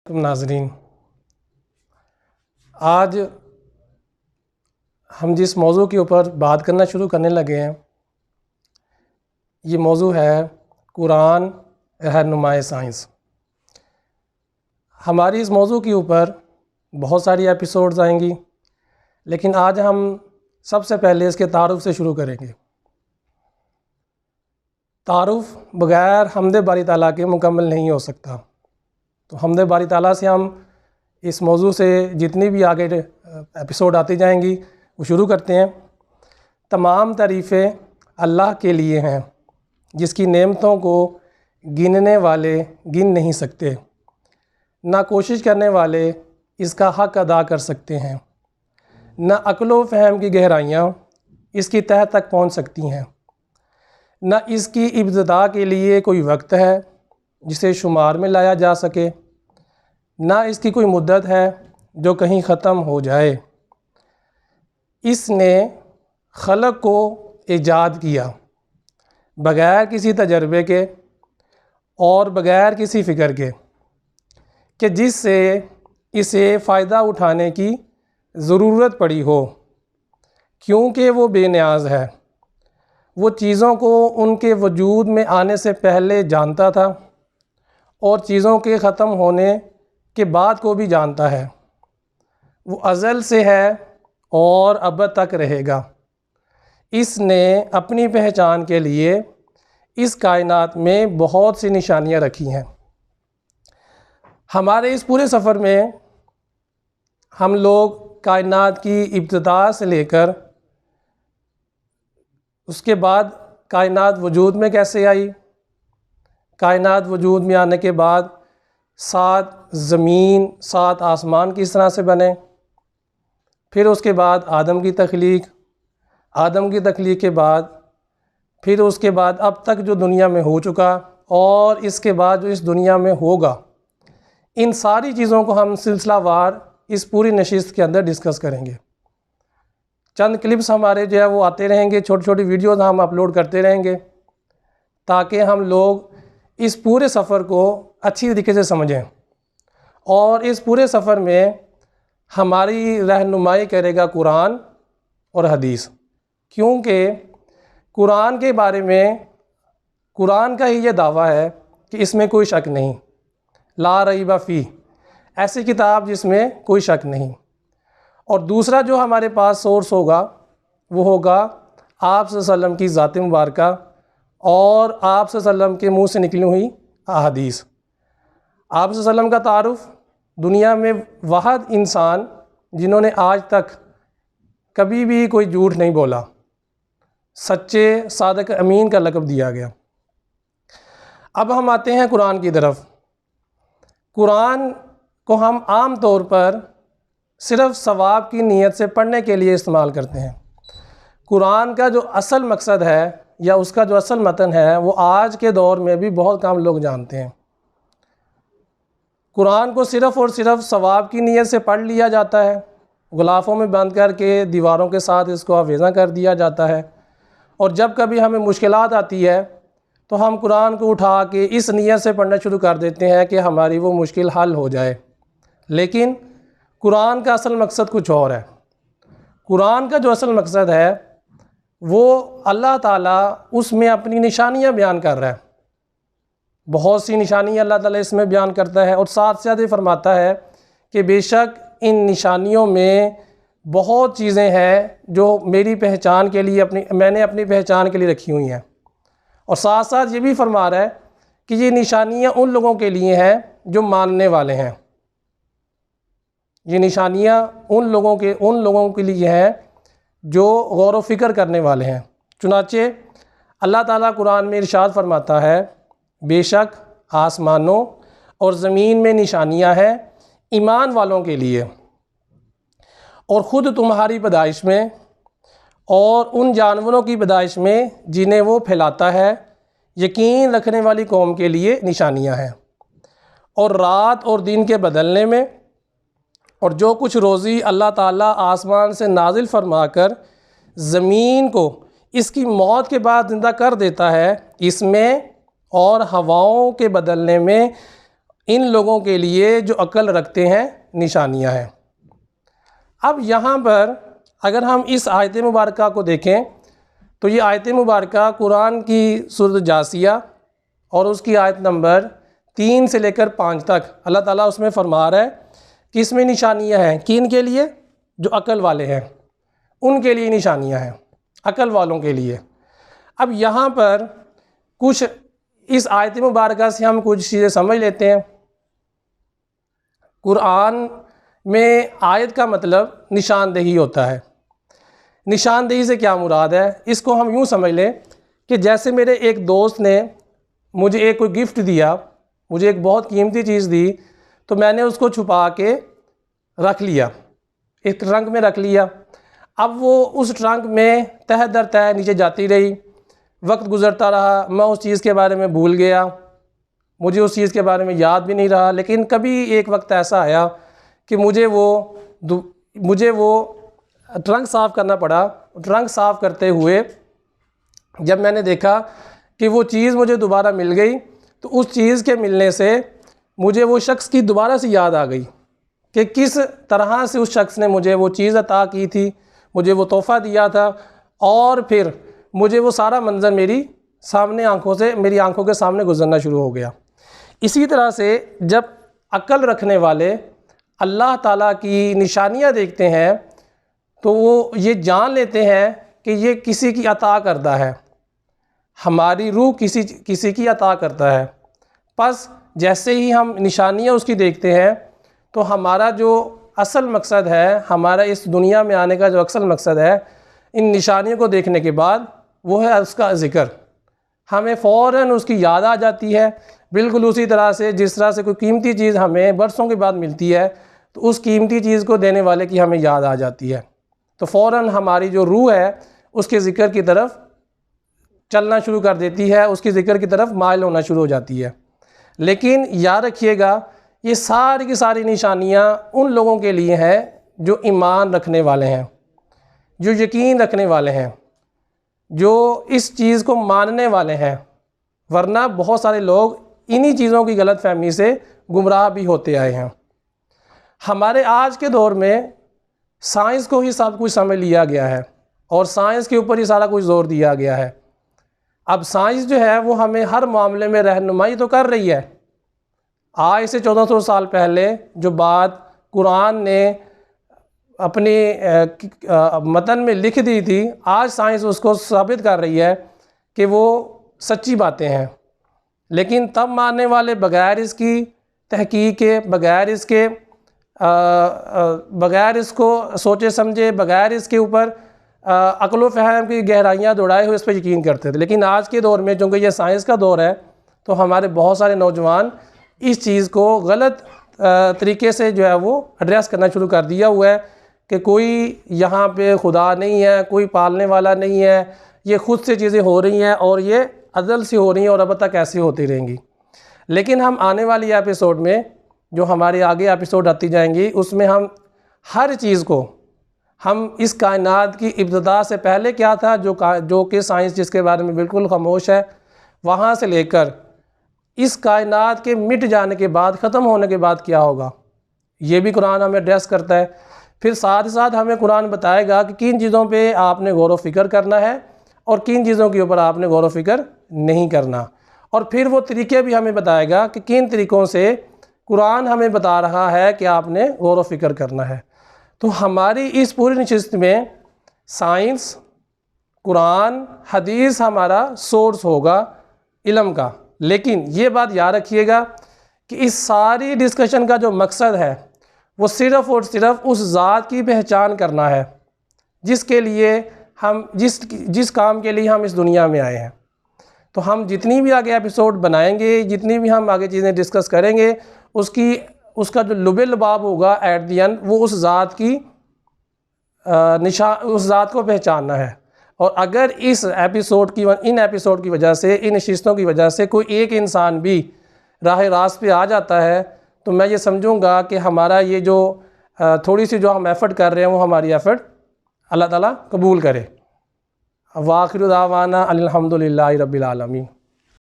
ناظرین، آج ہم جس موضوع کے اوپر بات کرنا شروع کرنے لگے ہیں یہ موضوع ہے قرآن رہنمائے سائنس۔ ہماری اس موضوع کے اوپر بہت ساری ایپیسوڈز آئیں گی، لیکن آج ہم سب سے پہلے اس کے تعارف سے شروع کریں گے۔ تعارف بغیر حمد باری تعالیٰ کے مکمل نہیں ہو سکتا، تو حمد باری تعالیٰ سے ہم اس موضوع سے جتنی بھی آگے ایپیسوڈ آتی جائیں گی وہ شروع کرتے ہیں۔ تمام تعریفیں اللہ کے لیے ہیں جس کی نعمتوں کو گننے والے گن نہیں سکتے، نہ کوشش کرنے والے اس کا حق ادا کر سکتے ہیں، نہ عقل و فہم کی گہرائیاں اس کی تہہ تک پہنچ سکتی ہیں، نہ اس کی ابتدا کے لیے کوئی وقت ہے جسے شمار میں لایا جا سکے، نہ اس کی کوئی مدت ہے جو کہیں ختم ہو جائے۔ اس نے خلق کو ایجاد کیا بغیر کسی تجربے کے اور بغیر کسی فکر کے کہ جس سے اسے فائدہ اٹھانے کی ضرورت پڑی ہو، کیونکہ وہ بے نیاز ہے۔ وہ چیزوں کو ان کے وجود میں آنے سے پہلے جانتا تھا اور چیزوں کے ختم ہونے کے بعد کو بھی جانتا ہے۔ وہ ازل سے ہے اور ابد تک رہے گا۔ اس نے اپنی پہچان کے لیے اس کائنات میں بہت سی نشانیاں رکھی ہیں۔ ہمارے اس پورے سفر میں ہم لوگ کائنات کی ابتدا سے لے کر اس کے بعد کائنات وجود میں کیسے آئی، کائنات وجود میں آنے کے بعد 7 زمین 7 آسمان کس طرح سے بنے، پھر اس کے بعد آدم کی تخلیق کے بعد پھر اس کے بعد اب تک جو دنیا میں ہو چکا اور اس کے بعد جو اس دنیا میں ہوگا، ان ساری چیزوں کو ہم سلسلہ وار اس پوری نشست کے اندر ڈسکس کریں گے۔ چند کلپس ہمارے جو ہے وہ آتے رہیں گے، چھوٹی چھوٹی ویڈیوز ہم اپلوڈ کرتے رہیں گے تاکہ ہم لوگ اس پورے سفر کو اچھی طریقے سے سمجھیں، اور اس پورے سفر میں ہماری رہنمائی کرے گا قرآن اور حدیث، کیونکہ قرآن کے بارے میں قرآن کا ہی یہ دعویٰ ہے کہ اس میں کوئی شک نہیں، لا ریب فیہ، ایسی کتاب جس میں کوئی شک نہیں۔ اور دوسرا جو ہمارے پاس سورس ہوگا وہ ہوگا آپ صلی اللہ علیہ وسلم کی ذات مبارکہ اور آپ صلی اللہ علیہ وسلم کے منہ سے نکلی ہوئی احادیث۔ آپ صلی اللہ علیہ وسلم کا تعارف، دنیا میں واحد انسان جنہوں نے آج تک کبھی بھی کوئی جھوٹ نہیں بولا، سچے صادق امین کا لقب دیا گیا۔ اب ہم آتے ہیں قرآن کی طرف۔ قرآن کو ہم عام طور پر صرف ثواب کی نیت سے پڑھنے کے لیے استعمال کرتے ہیں۔ قرآن کا جو اصل مقصد ہے یا اس کا جو اصل متن ہے وہ آج کے دور میں بھی بہت کم لوگ جانتے ہیں۔ قرآن کو صرف اور صرف ثواب کی نیت سے پڑھ لیا جاتا ہے، غلافوں میں بند کر کے دیواروں کے ساتھ اس کو حافظہ کر دیا جاتا ہے، اور جب کبھی ہمیں مشکلات آتی ہے تو ہم قرآن کو اٹھا کے اس نیت سے پڑھنا شروع کر دیتے ہیں کہ ہماری وہ مشکل حل ہو جائے۔ لیکن قرآن کا اصل مقصد کچھ اور ہے۔ قرآن کا جو اصل مقصد ہے وہ اللہ تعالیٰ اس میں اپنی نشانیاں بیان کر رہا ہے۔ بہت سی نشانیاں اللہ تعالیٰ اس میں بیان کرتا ہے، اور ساتھ ساتھ یہ فرماتا ہے کہ بے شک ان نشانیوں میں بہت چیزیں ہیں جو میری پہچان کے لیے میں نے اپنی پہچان کے لیے رکھی ہوئی ہیں، اور ساتھ ساتھ یہ بھی فرما رہا ہے کہ یہ نشانیاں ان لوگوں کے لیے ہیں جو ماننے والے ہیں۔ یہ نشانیاں ان لوگوں کے لیے ہیں جو غور و فکر کرنے والے ہیں۔ چنانچہ اللہ تعالیٰ قرآن میں ارشاد فرماتا ہے، بے شک آسمانوں اور زمین میں نشانیاں ہیں ایمان والوں کے لیے، اور خود تمہاری پیدائش میں اور ان جانوروں کی پیدائش میں جنہیں وہ پھیلاتا ہے، یقین رکھنے والی قوم کے لیے نشانیاں ہیں، اور رات اور دن کے بدلنے میں، اور جو کچھ روزی اللہ تعالیٰ آسمان سے نازل فرما کر زمین کو اس کی موت کے بعد زندہ کر دیتا ہے، اس میں اور ہواؤں کے بدلنے میں ان لوگوں کے لیے جو عقل رکھتے ہیں نشانیاں ہیں۔ اب یہاں پر اگر ہم اس آیت مبارکہ کو دیکھیں تو یہ آیت مبارکہ قرآن کی سورۃ جاثیہ اور اس کی آیت نمبر 3 سے لے کر 5 تک اللہ تعالیٰ اس میں فرما رہا ہے کہ اس میں نشانیاں ہیں، کن کے لیے؟ جو عقل والے ہیں ان کے لیے نشانیاں ہیں، عقل والوں کے لیے۔ اب یہاں پر کچھ اس آیت مبارکہ سے ہم کچھ چیزیں سمجھ لیتے ہیں۔ قرآن میں آیت کا مطلب نشاندہی ہوتا ہے۔ نشاندہی سے کیا مراد ہے؟ اس کو ہم یوں سمجھ لیں کہ جیسے میرے ایک دوست نے مجھے ایک کوئی گفٹ دیا، مجھے ایک بہت قیمتی چیز دی، تو میں نے اس کو چھپا کے رکھ لیا، ایک ٹرنک میں رکھ لیا۔ اب وہ اس ٹرنک میں تہہ در تہہ نیچے جاتی رہی، وقت گزرتا رہا، میں اس چیز کے بارے میں بھول گیا، مجھے اس چیز کے بارے میں یاد بھی نہیں رہا۔ لیکن کبھی ایک وقت ایسا آیا کہ مجھے وہ ٹرنک صاف کرنا پڑا۔ ٹرنک صاف کرتے ہوئے جب میں نے دیکھا کہ وہ چیز مجھے دوبارہ مل گئی، تو اس چیز کے ملنے سے مجھے وہ شخص کی دوبارہ سے یاد آ گئی کہ کس طرح سے اس شخص نے مجھے وہ چیز عطا کی تھی، مجھے وہ تحفہ دیا تھا، اور پھر مجھے وہ سارا منظر میری آنکھوں کے سامنے گزرنا شروع ہو گیا۔ اسی طرح سے جب عقل رکھنے والے اللہ تعالیٰ کی نشانیاں دیکھتے ہیں تو وہ یہ جان لیتے ہیں کہ یہ کسی کی عطا کردہ ہے، ہماری روح کسی کی عطا کرتا ہے۔ پس جیسے ہی ہم نشانیاں اس کی دیکھتے ہیں تو ہمارا جو اصل مقصد ہے، ہمارا اس دنیا میں آنے کا جو اصل مقصد ہے، ان نشانیوں کو دیکھنے کے بعد وہ ہے اس کا ذکر۔ ہمیں فوراً اس کی یاد آ جاتی ہے، بالکل اسی طرح سے جس طرح سے کوئی قیمتی چیز ہمیں برسوں کے بعد ملتی ہے تو اس قیمتی چیز کو دینے والے کی ہمیں یاد آ جاتی ہے، تو فوراً ہماری جو روح ہے اس کے ذکر کی طرف چلنا شروع کر دیتی ہے، اس کی ذکر کی طرف مائل ہونا شروع ہو جاتی ہے۔ لیکن یاد رکھیے گا یہ ساری کی ساری نشانیاں ان لوگوں کے لیے ہیں جو ایمان رکھنے والے ہیں، جو یقین رکھنے والے ہیں، جو اس چیز کو ماننے والے ہیں، ورنہ بہت سارے لوگ انہی چیزوں کی غلط فہمی سے گمراہ بھی ہوتے آئے ہیں۔ ہمارے آج کے دور میں سائنس کو ہی سب کچھ سمجھ لیا گیا ہے اور سائنس کے اوپر ہی سارا کچھ زور دیا گیا ہے۔ اب سائنس جو ہے وہ ہمیں ہر معاملے میں رہنمائی تو کر رہی ہے۔ آج سے 1400 سال پہلے جو بات قرآن نے اپنی متن میں لکھ دی تھی، آج سائنس اس کو ثابت کر رہی ہے کہ وہ سچی باتیں ہیں، لیکن تب ماننے والے بغیر اس کی تحقیق کے، بغیر اس کو سوچے سمجھے، بغیر اس کے اوپر عقل و فہم کی گہرائیاں دوڑائے ہوئے اس پہ یقین کرتے تھے۔ لیکن آج کے دور میں چونکہ یہ سائنس کا دور ہے تو ہمارے بہت سارے نوجوان اس چیز کو غلط طریقے سے جو ہے وہ ایڈریس کرنا شروع کر دیا ہوا ہے کہ کوئی یہاں پہ خدا نہیں ہے، کوئی پالنے والا نہیں ہے، یہ خود سے چیزیں ہو رہی ہیں اور یہ ازل سے ہو رہی ہیں اور اب تک ایسی ہوتی رہیں گی۔ لیکن ہم آنے والی ایپیسوڈ میں جو ہمارے آگے ایپیسوڈ آتی جائیں گی اس میں ہم ہر چیز کو، ہم اس کائنات کی ابتدا سے پہلے کیا تھا جو کہ سائنس جس کے بارے میں بالکل خاموش ہے، وہاں سے لے کر اس کائنات کے مٹ جانے کے بعد، ختم ہونے کے بعد کیا ہوگا، یہ بھی قرآن ہمیں ایڈریس کرتا ہے۔ پھر ساتھ ساتھ ہمیں قرآن بتائے گا کہ کن چیزوں پہ آپ نے غور و فکر کرنا ہے اور کن چیزوں کے اوپر آپ نے غور و فکر نہیں کرنا، اور پھر وہ طریقے بھی ہمیں بتائے گا کہ کن طریقوں سے قرآن ہمیں بتا رہا ہے کہ آپ نے غور و فکر کرنا ہے۔ تو ہماری اس پوری نشست میں سائنس، قرآن، حدیث ہمارا سورس ہوگا علم کا۔ لیکن یہ بات یاد رکھیے گا کہ اس ساری ڈسکشن کا جو مقصد ہے وہ صرف اور صرف اس ذات کی پہچان کرنا ہے جس کے لیے ہم جس کام کے لیے ہم اس دنیا میں آئے ہیں۔ تو ہم جتنی بھی آگے ایپیسوڈ بنائیں گے، جتنی بھی ہم آگے چیزیں ڈسکس کریں گے، اس کا جو لب لباب ہوگا ایٹ دی اینڈ وہ اس ذات کو پہچاننا ہے۔ اور اگر ان ایپیسوڈ کی وجہ سے، ان نشستوں کی وجہ سے کوئی ایک انسان بھی راہ راست پہ آ جاتا ہے تو میں یہ سمجھوں گا کہ ہمارا یہ جو تھوڑی سی جو ہم ایفرٹ کر رہے ہیں وہ ہماری ایفرٹ اللہ تعالیٰ قبول کرے۔ وآخر دعوانا الحمدللہ رب العالمین۔